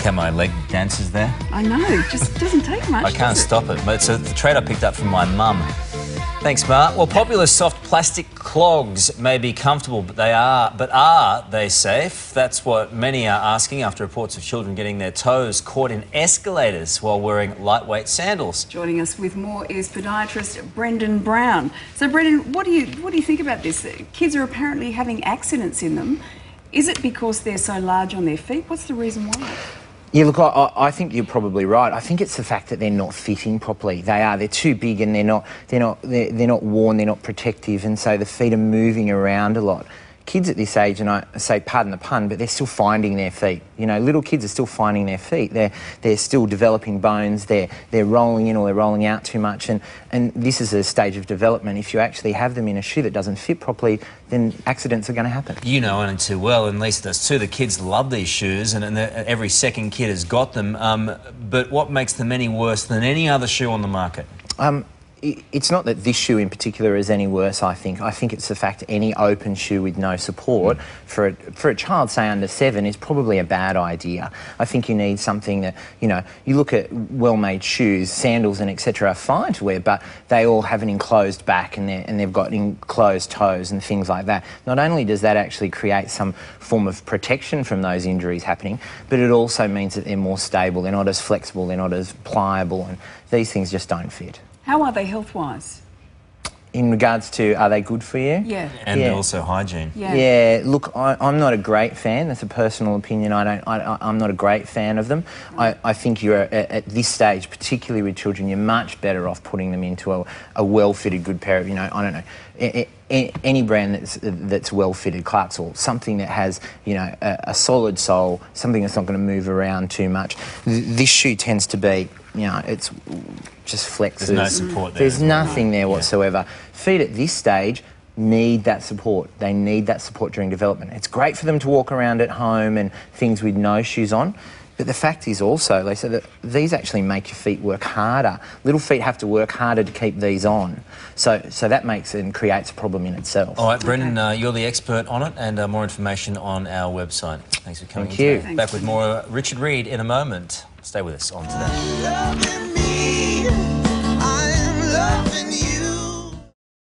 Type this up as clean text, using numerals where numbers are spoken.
how my leg dances there. I know, it just doesn't take much. I can't stop it, but it's a trait I picked up from my mum. Thanks, Mark. Well, popular soft plastic clogs may be comfortable, but are they safe? That's what many are asking after reports of children getting their toes caught in escalators while wearing lightweight sandals. Joining us with more is podiatrist Brenden Brown. So, Brenden, what do you think about this? Kids are apparently having accidents in them. Is it because they're so large on their feet? What's the reason why? Yeah, look, I think you're probably right. I think it's the fact that they're not fitting properly. They're too big and they're not worn, they're not protective, and so the feet are moving around a lot. Kids at this age, and I say pardon the pun, but they're still finding their feet. You know, little kids are still finding their feet. They're still developing bones. They're rolling in or they're rolling out too much, and this is a stage of development. If you actually have them in a shoe that doesn't fit properly, then accidents are going to happen. You know only too well, and Lisa does too. The kids love these shoes, and every second kid has got them. But what makes them any worse than any other shoe on the market? It's not that this shoe in particular is any worse, I think. I think it's the fact any open shoe with no support for a child, say, under 7 is probably a bad idea. I think you need something that, you know, you look at well-made shoes, sandals and etc. are fine to wear, but they all have an enclosed back and they've got enclosed toes and things like that. Not only does that actually create some form of protection from those injuries happening, but it also means that they're more stable, they're not as flexible, they're not as pliable, and these things just don't fit. How are they health-wise? In regards to, are they good for you? Yeah. And also hygiene. Yeah, look, I'm not a great fan. That's a personal opinion. I'm not a great fan of them. I think you're, at this stage, particularly with children, you're much better off putting them into a well-fitted, good pair of, you know, I don't know, any brand that's well-fitted, Clarks, or something that has, you know, a solid sole, something that's not going to move around too much. This shoe tends to be, you know, it's just flexes. There's no support there. There's nothing there whatsoever. Feet at this stage need that support. They need that support during development. It's great for them to walk around at home and things with no shoes on, but the fact is also, Lisa, that these actually make your feet work harder. Little feet have to work harder to keep these on. So that makes and creates a problem in itself. All right, Brenden, you're the expert on it, and more information on our website. Thanks for coming. Thank you. Thanks. Back with more Richard Reid in a moment. Stay with us on Today. Loving me, I am loving you.